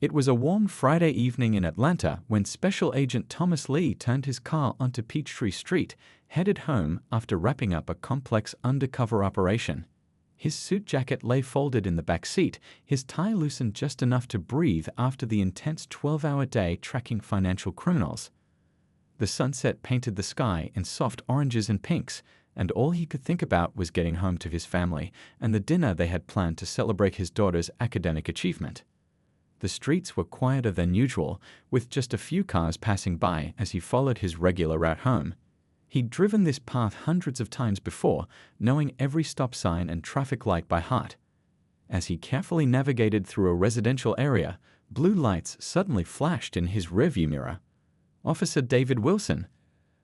It was a warm Friday evening in Atlanta when Special Agent Thomas Lee turned his car onto Peachtree Street, headed home after wrapping up a complex undercover operation. His suit jacket lay folded in the back seat, his tie loosened just enough to breathe after the intense 12-hour day tracking financial criminals. The sunset painted the sky in soft oranges and pinks, and all he could think about was getting home to his family and the dinner they had planned to celebrate his daughter's academic achievement. The streets were quieter than usual, with just a few cars passing by as he followed his regular route home. He'd driven this path hundreds of times before, knowing every stop sign and traffic light by heart. As he carefully navigated through a residential area, blue lights suddenly flashed in his rearview mirror. Officer David Wilson,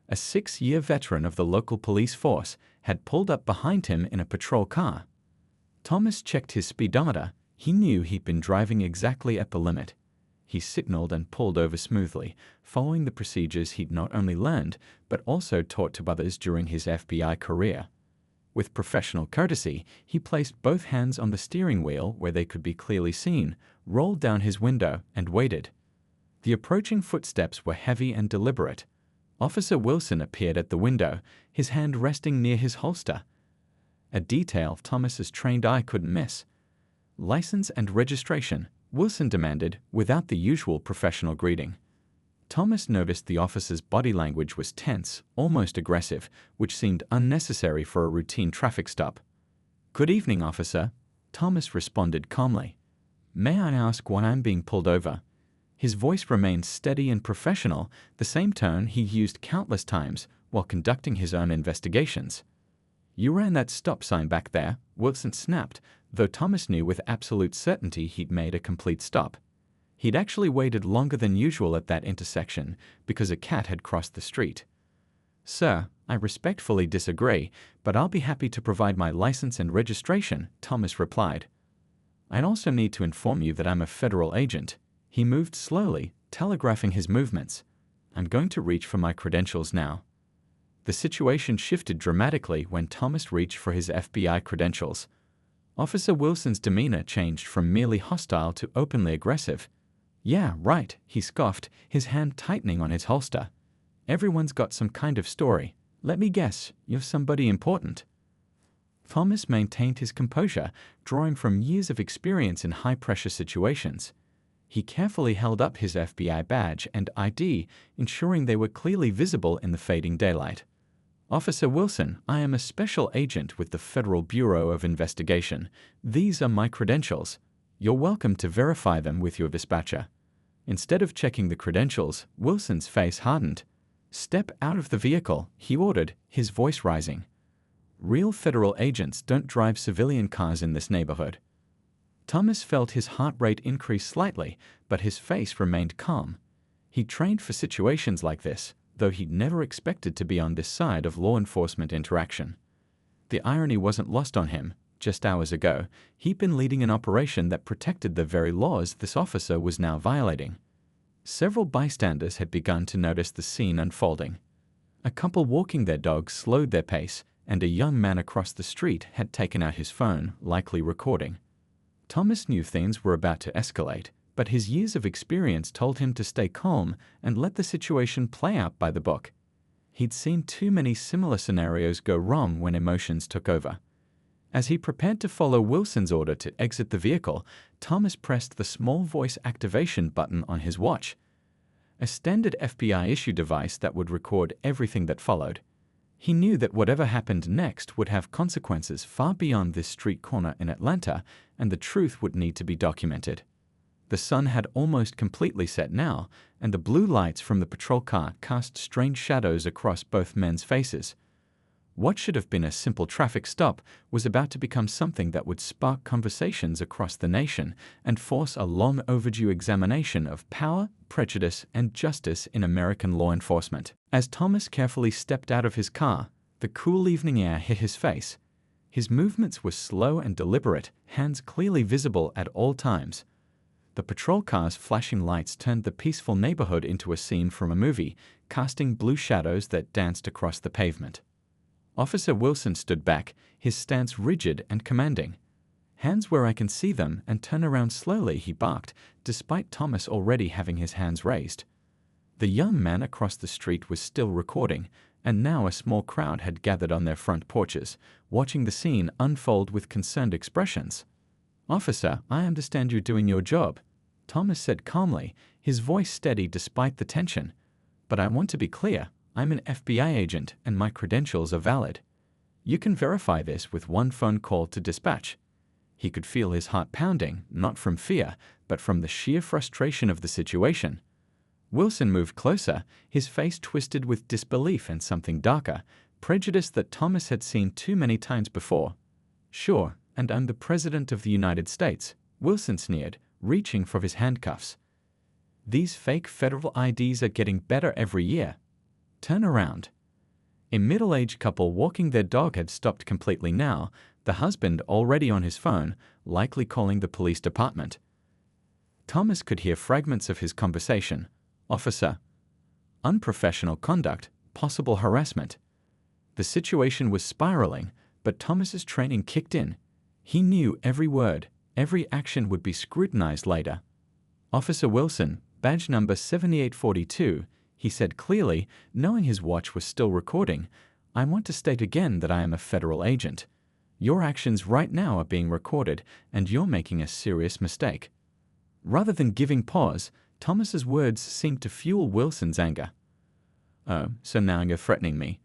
a 6-year veteran of the local police force, had pulled up behind him in a patrol car. Thomas checked his speedometer. He knew he'd been driving exactly at the limit. He signaled and pulled over smoothly, following the procedures he'd not only learned, but also taught to others during his FBI career. With professional courtesy, he placed both hands on the steering wheel where they could be clearly seen, rolled down his window, and waited. The approaching footsteps were heavy and deliberate. Officer Wilson appeared at the window, his hand resting near his holster. A detail Thomas's trained eye couldn't miss. "License and registration," Wilson demanded, without the usual professional greeting. Thomas noticed the officer's body language was tense, almost aggressive, which seemed unnecessary for a routine traffic stop. "Good evening, officer," Thomas responded calmly. "May I ask why I'm being pulled over?" His voice remained steady and professional, the same tone he used countless times while conducting his own investigations. "You ran that stop sign back there," Wilson snapped, though Thomas knew with absolute certainty he'd made a complete stop. He'd actually waited longer than usual at that intersection because a cat had crossed the street. "Sir, I respectfully disagree, but I'll be happy to provide my license and registration," Thomas replied. "I'd also need to inform you that I'm a federal agent." He moved slowly, telegraphing his movements. "I'm going to reach for my credentials now." The situation shifted dramatically when Thomas reached for his FBI credentials. Officer Wilson's demeanor changed from merely hostile to openly aggressive. "Yeah, right," he scoffed, his hand tightening on his holster. "Everyone's got some kind of story. Let me guess, you're somebody important." Thomas maintained his composure, drawing from years of experience in high-pressure situations. He carefully held up his FBI badge and ID, ensuring they were clearly visible in the fading daylight. "Officer Wilson, I am a special agent with the Federal Bureau of Investigation. These are my credentials. You're welcome to verify them with your dispatcher." Instead of checking the credentials, Wilson's face hardened. "Step out of the vehicle," he ordered, his voice rising. "Real federal agents don't drive civilian cars in this neighborhood." Thomas felt his heart rate increase slightly, but his face remained calm. He trained for situations like this, though he'd never expected to be on this side of law enforcement interaction. The irony wasn't lost on him. Just hours ago, he'd been leading an operation that protected the very laws this officer was now violating. Several bystanders had begun to notice the scene unfolding. A couple walking their dogs slowed their pace, and a young man across the street had taken out his phone, likely recording. Thomas knew things were about to escalate, but his years of experience told him to stay calm and let the situation play out by the book. He'd seen too many similar scenarios go wrong when emotions took over. As he prepared to follow Wilson's order to exit the vehicle, Thomas pressed the small voice activation button on his watch, a standard FBI-issue device that would record everything that followed. He knew that whatever happened next would have consequences far beyond this street corner in Atlanta, and the truth would need to be documented. The sun had almost completely set now, and the blue lights from the patrol car cast strange shadows across both men's faces. What should have been a simple traffic stop was about to become something that would spark conversations across the nation and force a long overdue examination of power, prejudice, and justice in American law enforcement. As Thomas carefully stepped out of his car, the cool evening air hit his face. His movements were slow and deliberate, hands clearly visible at all times. The patrol car's flashing lights turned the peaceful neighborhood into a scene from a movie, casting blue shadows that danced across the pavement. Officer Wilson stood back, his stance rigid and commanding. Hands where I can see them, and turn around slowly, he barked, despite Thomas already having his hands raised. The young man across the street was still recording, and now a small crowd had gathered on their front porches, watching the scene unfold with concerned expressions. "Officer, I understand you're doing your job," Thomas said calmly, his voice steady despite the tension. "But I want to be clear, I'm an FBI agent and my credentials are valid. You can verify this with one phone call to dispatch." He could feel his heart pounding, not from fear, but from the sheer frustration of the situation. Wilson moved closer, his face twisted with disbelief and something darker, prejudice that Thomas had seen too many times before. "Sure, and I'm the President of the United States," Wilson sneered, reaching for his handcuffs. "These fake federal IDs are getting better every year. Turn around." A middle-aged couple walking their dog had stopped completely now, the husband already on his phone, likely calling the police department. Thomas could hear fragments of his conversation. "Officer. Unprofessional conduct, possible harassment." The situation was spiraling, but Thomas's training kicked in. He knew every word, every action would be scrutinized later. "Officer Wilson, badge number 7842, he said clearly, knowing his watch was still recording. "I want to state again that I am a federal agent. Your actions right now are being recorded, and you're making a serious mistake." Rather than giving pause, Thomas's words seemed to fuel Wilson's anger. "Oh, so now you're threatening me."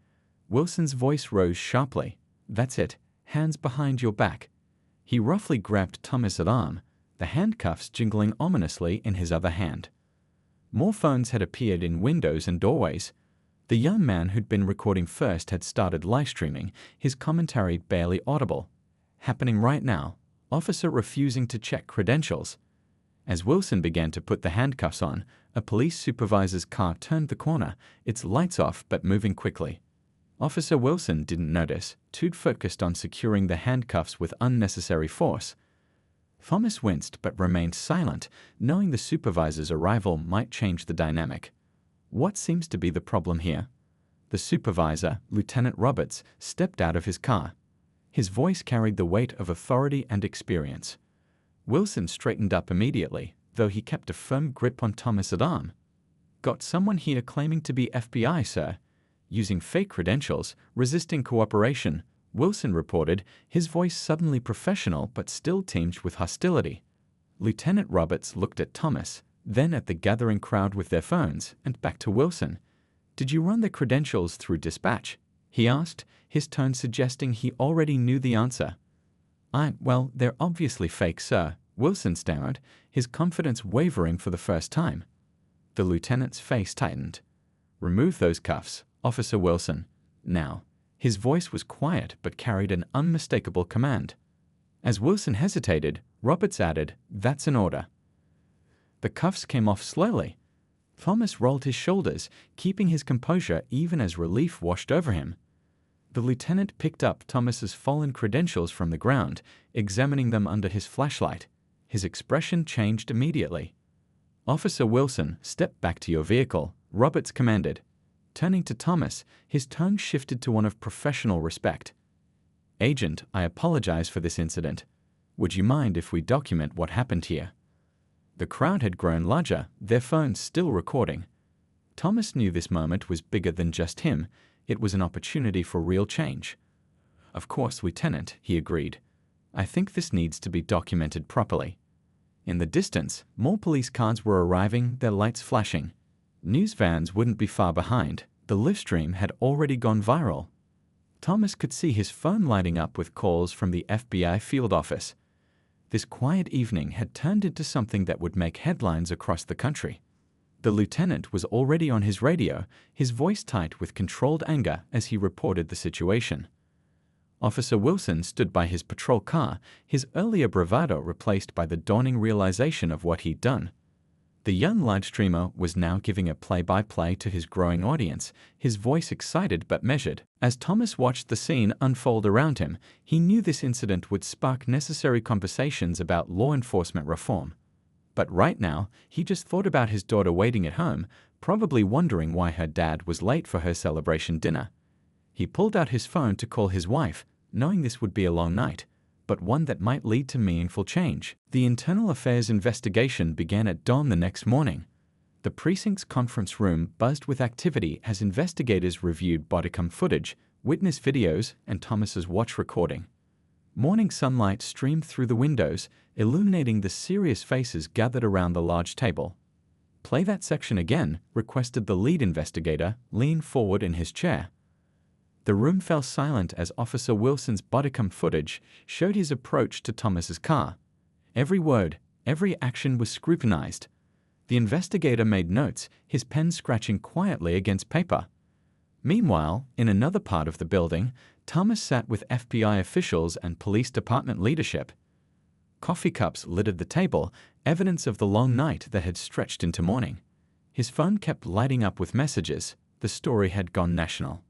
Wilson's voice rose sharply. "That's it. Hands behind your back." He roughly grabbed Thomas's arm, the handcuffs jingling ominously in his other hand. More phones had appeared in windows and doorways. The young man who'd been recording first had started live streaming, his commentary barely audible. "Happening right now. Officer refusing to check credentials." As Wilson began to put the handcuffs on, a police supervisor's car turned the corner, its lights off but moving quickly. Officer Wilson didn't notice, too focused on securing the handcuffs with unnecessary force. Thomas winced but remained silent, knowing the supervisor's arrival might change the dynamic. What seems to be the problem here? The supervisor, Lieutenant Roberts, stepped out of his car. His voice carried the weight of authority and experience. Wilson straightened up immediately, though he kept a firm grip on Thomas's arm. "Got someone here claiming to be FBI, sir. Using fake credentials, resisting cooperation," Wilson reported, his voice suddenly professional but still tinged with hostility. Lieutenant Roberts looked at Thomas, then at the gathering crowd with their phones, and back to Wilson. "Did you run the credentials through dispatch?" he asked, his tone suggesting he already knew the answer. Well, they're obviously fake, sir," Wilson stammered, his confidence wavering for the first time. The lieutenant's face tightened. "Remove those cuffs, Officer Wilson. Now." His voice was quiet but carried an unmistakable command. As Wilson hesitated, Roberts added, "That's an order." The cuffs came off slowly. Thomas rolled his shoulders, keeping his composure even as relief washed over him. The lieutenant picked up Thomas's fallen credentials from the ground, examining them under his flashlight. His expression changed immediately. "Officer Wilson, step back to your vehicle," Roberts commanded. Turning to Thomas, his tone shifted to one of professional respect. "Agent, I apologize for this incident. Would you mind if we document what happened here?" The crowd had grown larger, their phones still recording. Thomas knew this moment was bigger than just him. It was an opportunity for real change. "Of course, Lieutenant," he agreed. "I think this needs to be documented properly." In the distance, more police cars were arriving, their lights flashing. News vans wouldn't be far behind. The live stream had already gone viral. Thomas could see his phone lighting up with calls from the FBI field office. This quiet evening had turned into something that would make headlines across the country. The lieutenant was already on his radio, his voice tight with controlled anger as he reported the situation. Officer Wilson stood by his patrol car, his earlier bravado replaced by the dawning realization of what he'd done. The young live streamer was now giving a play-by-play to his growing audience, his voice excited but measured. As Thomas watched the scene unfold around him, he knew this incident would spark necessary conversations about law enforcement reform. But right now, he just thought about his daughter waiting at home, probably wondering why her dad was late for her celebration dinner. He pulled out his phone to call his wife, knowing this would be a long night. but one that might lead to meaningful change. The Internal Affairs investigation began at dawn the next morning. The precinct's conference room buzzed with activity as investigators reviewed bodycam footage, witness videos, and Thomas's watch recording. Morning sunlight streamed through the windows, illuminating the serious faces gathered around the large table. "Play that section again," requested the lead investigator, leaning forward in his chair. The room fell silent as Officer Wilson's bodycam footage showed his approach to Thomas's car. Every word, every action was scrutinized. The investigator made notes, his pen scratching quietly against paper. Meanwhile, in another part of the building, Thomas sat with FBI officials and police department leadership. Coffee cups littered the table, evidence of the long night that had stretched into morning. His phone kept lighting up with messages. The story had gone national.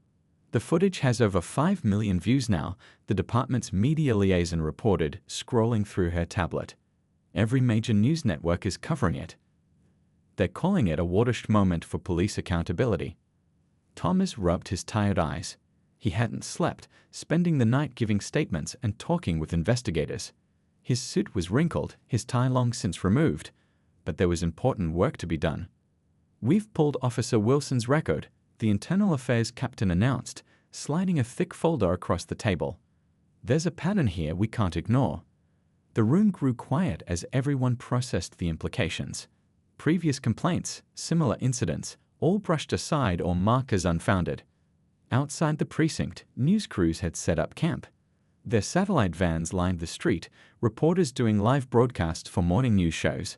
"The footage has over 5 million views now," the department's media liaison reported, scrolling through her tablet. "Every major news network is covering it. They're calling it a watershed moment for police accountability." Thomas rubbed his tired eyes. He hadn't slept, spending the night giving statements and talking with investigators. His suit was wrinkled, his tie long since removed, but there was important work to be done. "We've pulled Officer Wilson's record," the Internal Affairs captain announced, sliding a thick folder across the table. "There's a pattern here we can't ignore." The room grew quiet as everyone processed the implications. Previous complaints, similar incidents, all brushed aside or marked as unfounded. Outside the precinct, news crews had set up camp. Their satellite vans lined the street, reporters doing live broadcasts for morning news shows.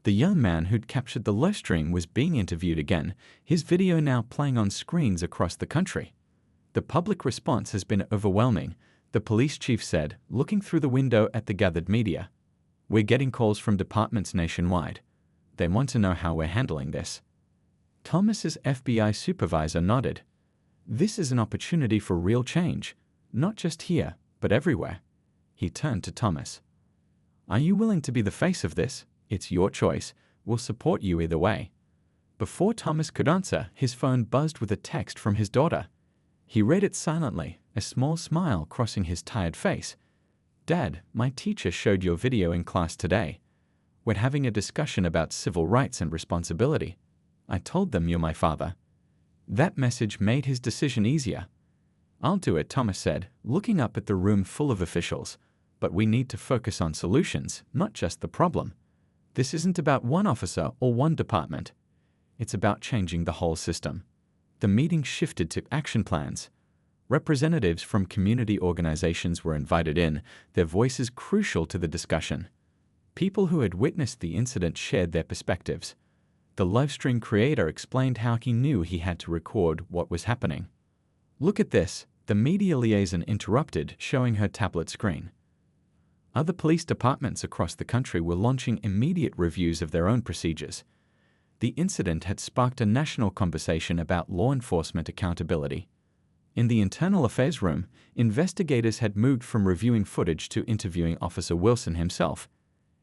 The young man who'd captured the live stream was being interviewed again, his video now playing on screens across the country. "The public response has been overwhelming," the police chief said, looking through the window at the gathered media. "We're getting calls from departments nationwide. They want to know how we're handling this." Thomas's FBI supervisor nodded. "This is an opportunity for real change, not just here, but everywhere." He turned to Thomas. "Are you willing to be the face of this? It's your choice. We'll support you either way." Before Thomas could answer, his phone buzzed with a text from his daughter. He read it silently, a small smile crossing his tired face. "Dad, my teacher showed your video in class today. We're having a discussion about civil rights and responsibility. I told them you're my father." That message made his decision easier. "I'll do it," Thomas said, looking up at the room full of officials. "But we need to focus on solutions, not just the problem. This isn't about one officer or one department. It's about changing the whole system." The meeting shifted to action plans. Representatives from community organizations were invited in, their voices crucial to the discussion. People who had witnessed the incident shared their perspectives. The livestream creator explained how he knew he had to record what was happening. "Look at this," the media liaison interrupted, showing her tablet screen. Other police departments across the country were launching immediate reviews of their own procedures. The incident had sparked a national conversation about law enforcement accountability. In the Internal Affairs room, investigators had moved from reviewing footage to interviewing Officer Wilson himself.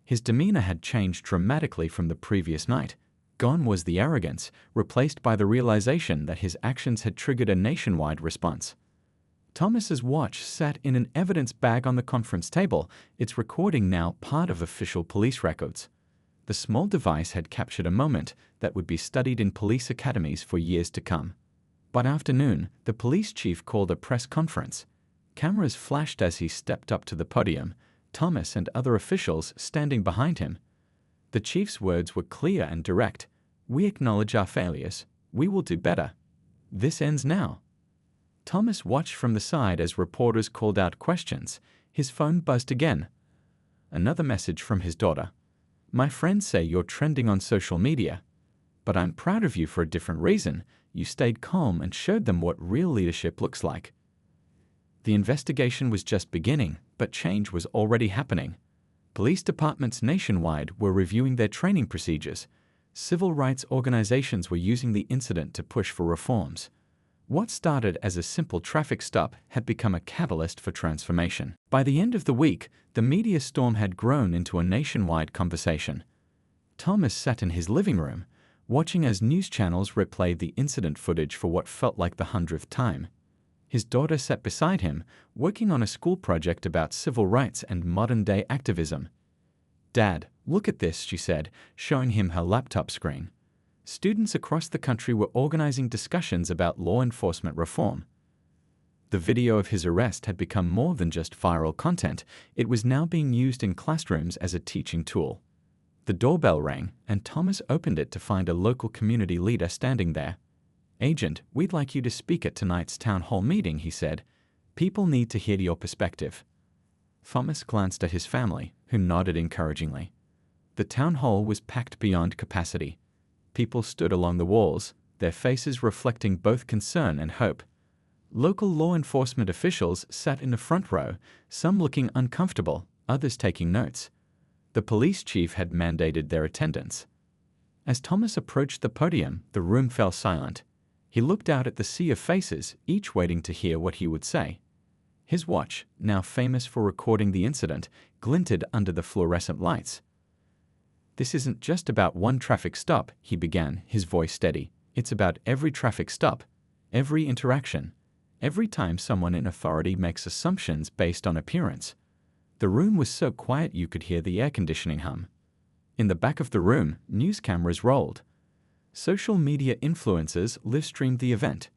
His demeanor had changed dramatically from the previous night. Gone was the arrogance, replaced by the realization that his actions had triggered a nationwide response. Thomas's watch sat in an evidence bag on the conference table, its recording now part of official police records. The small device had captured a moment that would be studied in police academies for years to come. By afternoon, the police chief called a press conference. Cameras flashed as he stepped up to the podium, Thomas and other officials standing behind him. The chief's words were clear and direct. "We acknowledge our failures. We will do better. This ends now." Thomas watched from the side as reporters called out questions. His phone buzzed again. Another message from his daughter. "My friends say you're trending on social media. But I'm proud of you for a different reason. You stayed calm and showed them what real leadership looks like." The investigation was just beginning, but change was already happening. Police departments nationwide were reviewing their training procedures. Civil rights organizations were using the incident to push for reforms. What started as a simple traffic stop had become a catalyst for transformation. By the end of the week, the media storm had grown into a nationwide conversation. Thomas sat in his living room, watching as news channels replayed the incident footage for what felt like the 100th time. His daughter sat beside him, working on a school project about civil rights and modern-day activism. "Dad, look at this," she said, showing him her laptop screen. Students across the country were organizing discussions about law enforcement reform. The video of his arrest had become more than just viral content. It was now being used in classrooms as a teaching tool. The doorbell rang, and Thomas opened it to find a local community leader standing there. "Agent, we'd like you to speak at tonight's town hall meeting," he said. "People need to hear your perspective." Thomas glanced at his family, who nodded encouragingly. The town hall was packed beyond capacity. People stood along the walls, their faces reflecting both concern and hope. Local law enforcement officials sat in the front row, some looking uncomfortable, others taking notes. The police chief had mandated their attendance. As Thomas approached the podium, the room fell silent. He looked out at the sea of faces, each waiting to hear what he would say. His watch, now famous for recording the incident, glinted under the fluorescent lights. "This isn't just about one traffic stop," he began, his voice steady. "It's about every traffic stop, every interaction, every time someone in authority makes assumptions based on appearance." The room was so quiet you could hear the air conditioning hum. In the back of the room, news cameras rolled. Social media influencers live-streamed the event.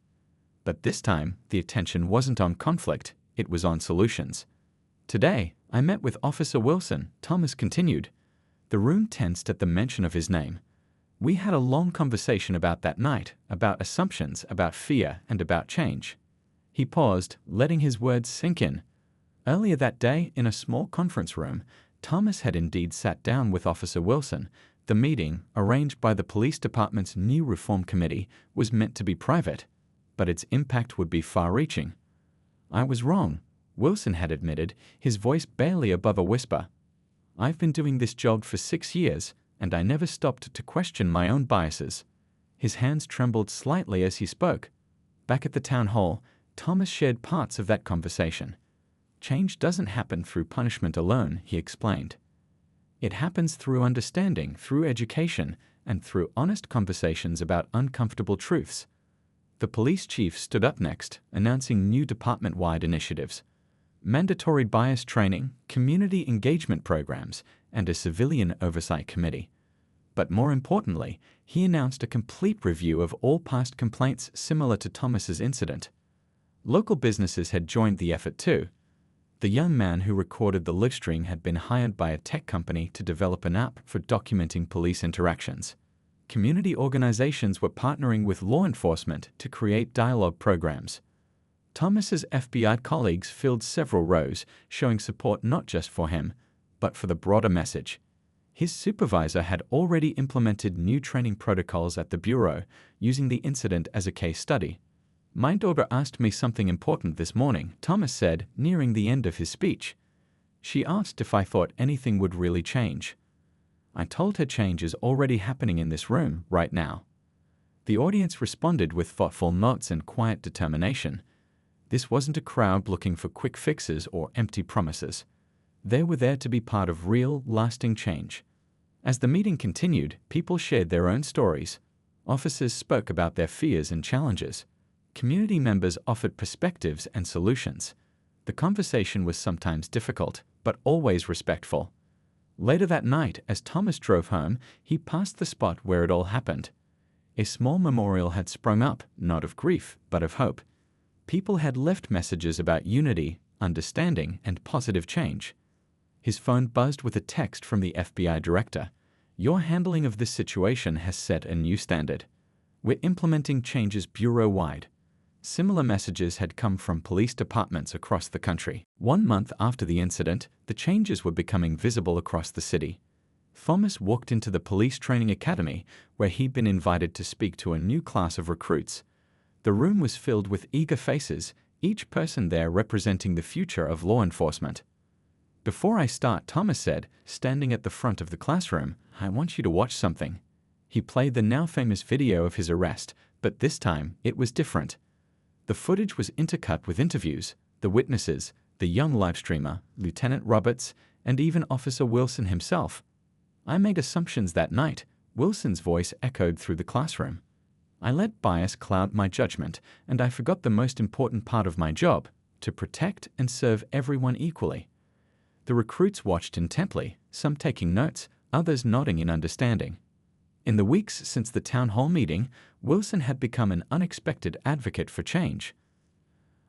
But this time, the attention wasn't on conflict, it was on solutions. "Today, I met with Officer Wilson," Thomas continued. The room tensed at the mention of his name. "We had a long conversation about that night, about assumptions, about fear, and about change." He paused, letting his words sink in. Earlier that day, in a small conference room, Thomas had indeed sat down with Officer Wilson. The meeting, arranged by the police department's new reform committee, was meant to be private, but its impact would be far-reaching. "I was wrong," Wilson had admitted, his voice barely above a whisper. "I've been doing this job for 6 years, and I never stopped to question my own biases." His hands trembled slightly as he spoke. Back at the town hall, Thomas shared parts of that conversation. "Change doesn't happen through punishment alone," he explained. "It happens through understanding, through education, and through honest conversations about uncomfortable truths." The police chief stood up next, announcing new department-wide initiatives: mandatory bias training, community engagement programs, and a civilian oversight committee. But more importantly, he announced a complete review of all past complaints similar to Thomas's incident. Local businesses had joined the effort too. The young man who recorded the livestream had been hired by a tech company to develop an app for documenting police interactions. Community organizations were partnering with law enforcement to create dialogue programs. Thomas's FBI colleagues filled several rows, showing support not just for him, but for the broader message. His supervisor had already implemented new training protocols at the bureau, using the incident as a case study. "My daughter asked me something important this morning," Thomas said, nearing the end of his speech. "She asked if I thought anything would really change. I told her change is already happening in this room, right now." The audience responded with thoughtful nods and quiet determination. This wasn't a crowd looking for quick fixes or empty promises. They were there to be part of real, lasting change. As the meeting continued, people shared their own stories. Officers spoke about their fears and challenges. Community members offered perspectives and solutions. The conversation was sometimes difficult, but always respectful. Later that night, as Thomas drove home, he passed the spot where it all happened. A small memorial had sprung up, not of grief, but of hope. People had left messages about unity, understanding, and positive change. His phone buzzed with a text from the FBI director. "Your handling of this situation has set a new standard. We're implementing changes bureau-wide." Similar messages had come from police departments across the country. 1 month after the incident, the changes were becoming visible across the city. Thomas walked into the police training academy, where he'd been invited to speak to a new class of recruits. The room was filled with eager faces, each person there representing the future of law enforcement. "Before I start," Thomas said, standing at the front of the classroom, "I want you to watch something." He played the now famous video of his arrest, but this time it was different. The footage was intercut with interviews, the witnesses, the young livestreamer, Lieutenant Roberts, and even Officer Wilson himself. "I made assumptions that night," Wilson's voice echoed through the classroom. I let bias cloud my judgment, and I forgot the most important part of my job, to protect and serve everyone equally. The recruits watched intently, some taking notes, others nodding in understanding. In the weeks since the town hall meeting, Wilson had become an unexpected advocate for change.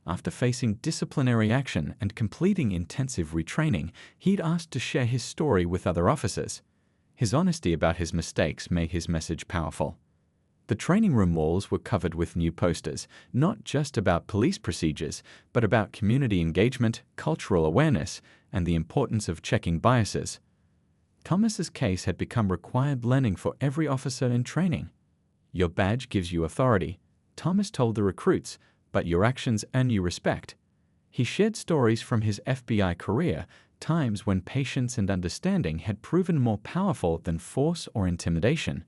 After facing disciplinary action and completing intensive retraining, he'd asked to share his story with other officers. His honesty about his mistakes made his message powerful. The training room walls were covered with new posters, not just about police procedures, but about community engagement, cultural awareness, and the importance of checking biases. Thomas's case had become required learning for every officer in training. Your badge gives you authority, Thomas told the recruits, but your actions earn you respect. He shared stories from his FBI career, times when patience and understanding had proven more powerful than force or intimidation.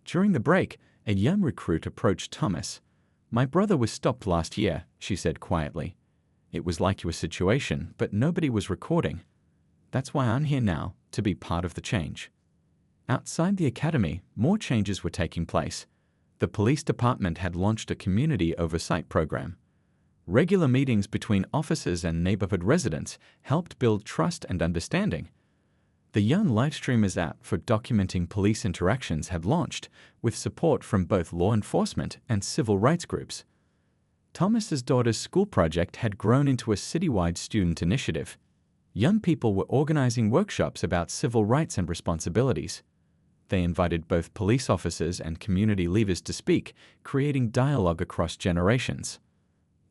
During the break, a young recruit approached Thomas. "My brother was stopped last year," she said quietly. "It was like your situation, but nobody was recording. That's why I'm here now, to be part of the change." Outside the academy, more changes were taking place. The police department had launched a community oversight program. Regular meetings between officers and neighborhood residents helped build trust and understanding. The Young Livestreamers app for documenting police interactions had launched, with support from both law enforcement and civil rights groups. Thomas's daughter's school project had grown into a citywide student initiative. Young people were organizing workshops about civil rights and responsibilities. They invited both police officers and community leaders to speak, creating dialogue across generations.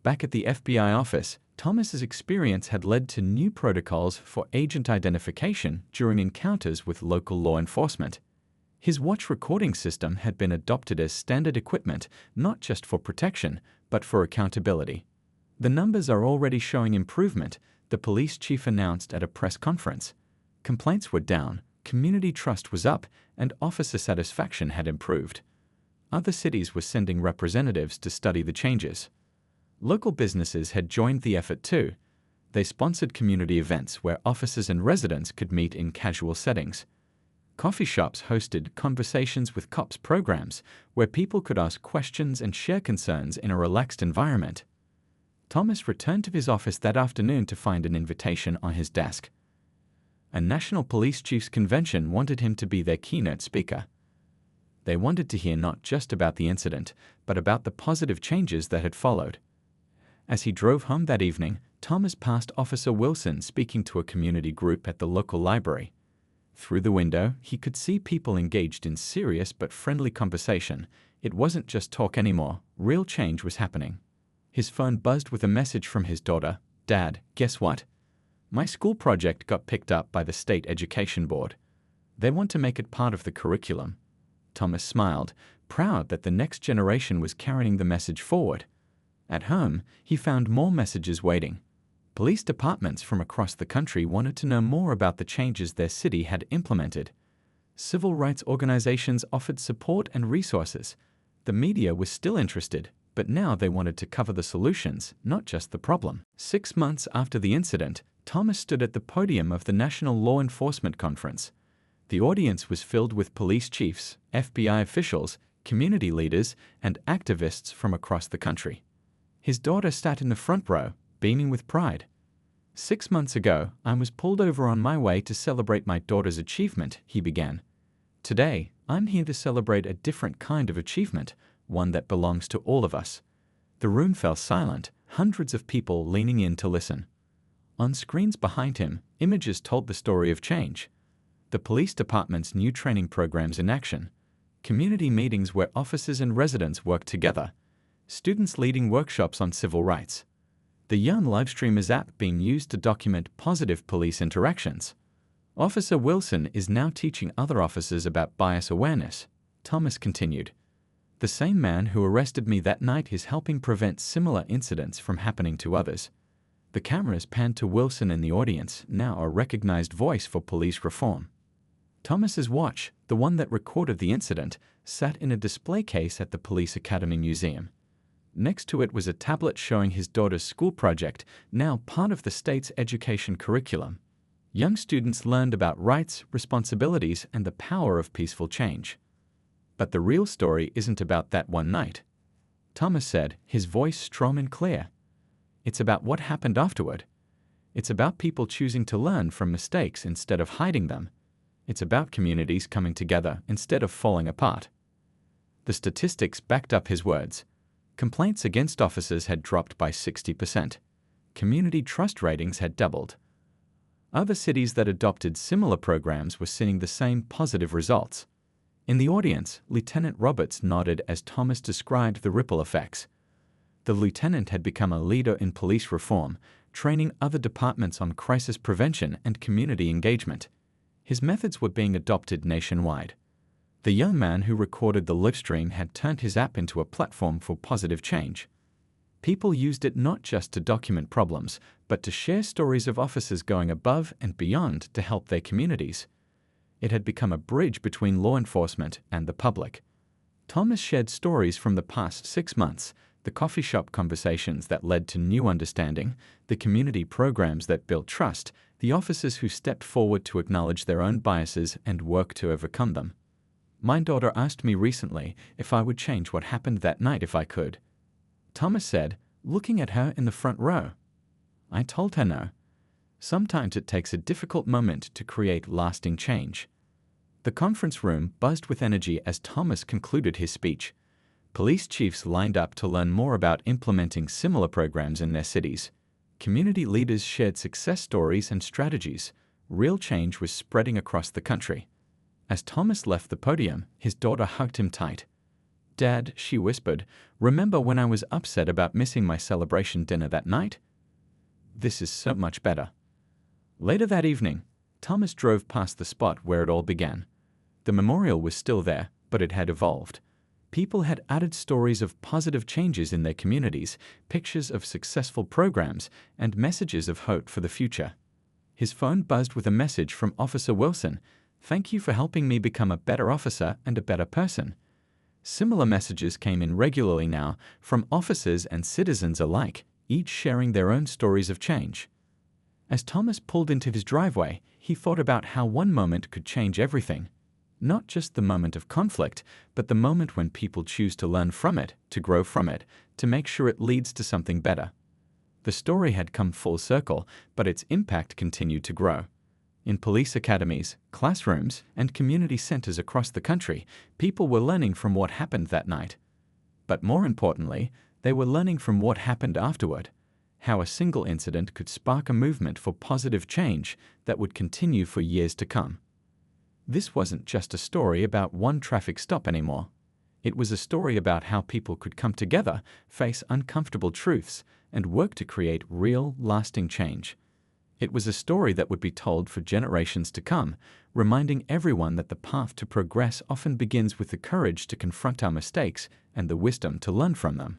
Back at the FBI office, Thomas's experience had led to new protocols for agent identification during encounters with local law enforcement. His watch recording system had been adopted as standard equipment, not just for protection, but for accountability. "The numbers are already showing improvement," the police chief announced at a press conference. Complaints were down, community trust was up, and officer satisfaction had improved. Other cities were sending representatives to study the changes. Local businesses had joined the effort too. They sponsored community events where officers and residents could meet in casual settings. Coffee shops hosted Conversations with Cops programs where people could ask questions and share concerns in a relaxed environment. Thomas returned to his office that afternoon to find an invitation on his desk. A National Police Chiefs Convention wanted him to be their keynote speaker. They wanted to hear not just about the incident, but about the positive changes that had followed. As he drove home that evening, Thomas passed Officer Wilson speaking to a community group at the local library. Through the window, he could see people engaged in serious but friendly conversation. It wasn't just talk anymore, real change was happening. His phone buzzed with a message from his daughter. "Dad, guess what? My school project got picked up by the state education board. They want to make it part of the curriculum." Thomas smiled, proud that the next generation was carrying the message forward. At home, he found more messages waiting. Police departments from across the country wanted to know more about the changes their city had implemented. Civil rights organizations offered support and resources. The media was still interested, but now they wanted to cover the solutions, not just the problem. 6 months after the incident, Thomas stood at the podium of the National Law Enforcement Conference. The audience was filled with police chiefs, FBI officials, community leaders, and activists from across the country. His daughter sat in the front row, beaming with pride. "6 months ago, I was pulled over on my way to celebrate my daughter's achievement," he began. "Today, I'm here to celebrate a different kind of achievement, one that belongs to all of us." The room fell silent, hundreds of people leaning in to listen. On screens behind him, images told the story of change. The police department's new training programs in action, community meetings where officers and residents worked together, students leading workshops on civil rights. The Young Livestreamers app being used to document positive police interactions. Officer Wilson is now teaching other officers about bias awareness, Thomas continued. "The same man who arrested me that night is helping prevent similar incidents from happening to others." The cameras panned to Wilson in the audience, now a recognized voice for police reform. Thomas's watch, the one that recorded the incident, sat in a display case at the Police Academy Museum. Next to it was a tablet showing his daughter's school project, now part of the state's education curriculum. Young students learned about rights, responsibilities, and the power of peaceful change. But the real story isn't about that one night, Thomas said, his voice strong and clear. It's about what happened afterward. It's about people choosing to learn from mistakes instead of hiding them. It's about communities coming together instead of falling apart. The statistics backed up his words. Complaints against officers had dropped by 60%. Community trust ratings had doubled. Other cities that adopted similar programs were seeing the same positive results. In the audience, Lieutenant Roberts nodded as Thomas described the ripple effects. The lieutenant had become a leader in police reform, training other departments on crisis prevention and community engagement. His methods were being adopted nationwide. The young man who recorded the livestream had turned his app into a platform for positive change. People used it not just to document problems, but to share stories of officers going above and beyond to help their communities. It had become a bridge between law enforcement and the public. Thomas shared stories from the past 6 months, the coffee shop conversations that led to new understanding, the community programs that built trust, the officers who stepped forward to acknowledge their own biases and work to overcome them. My daughter asked me recently if I would change what happened that night if I could, Thomas said, looking at her in the front row. I told her no. Sometimes it takes a difficult moment to create lasting change. The conference room buzzed with energy as Thomas concluded his speech. Police chiefs lined up to learn more about implementing similar programs in their cities. Community leaders shared success stories and strategies. Real change was spreading across the country. As Thomas left the podium, his daughter hugged him tight. "Dad," she whispered, "remember when I was upset about missing my celebration dinner that night? This is so much better." Later that evening, Thomas drove past the spot where it all began. The memorial was still there, but it had evolved. People had added stories of positive changes in their communities, pictures of successful programs, and messages of hope for the future. His phone buzzed with a message from Officer Wilson. "Thank you for helping me become a better officer and a better person." Similar messages came in regularly now from officers and citizens alike, each sharing their own stories of change. As Thomas pulled into his driveway, he thought about how one moment could change everything. Not just the moment of conflict, but the moment when people choose to learn from it, to grow from it, to make sure it leads to something better. The story had come full circle, but its impact continued to grow. In police academies, classrooms, and community centers across the country, people were learning from what happened that night. But more importantly, they were learning from what happened afterward, how a single incident could spark a movement for positive change that would continue for years to come. This wasn't just a story about one traffic stop anymore. It was a story about how people could come together, face uncomfortable truths, and work to create real, lasting change. It was a story that would be told for generations to come, reminding everyone that the path to progress often begins with the courage to confront our mistakes and the wisdom to learn from them.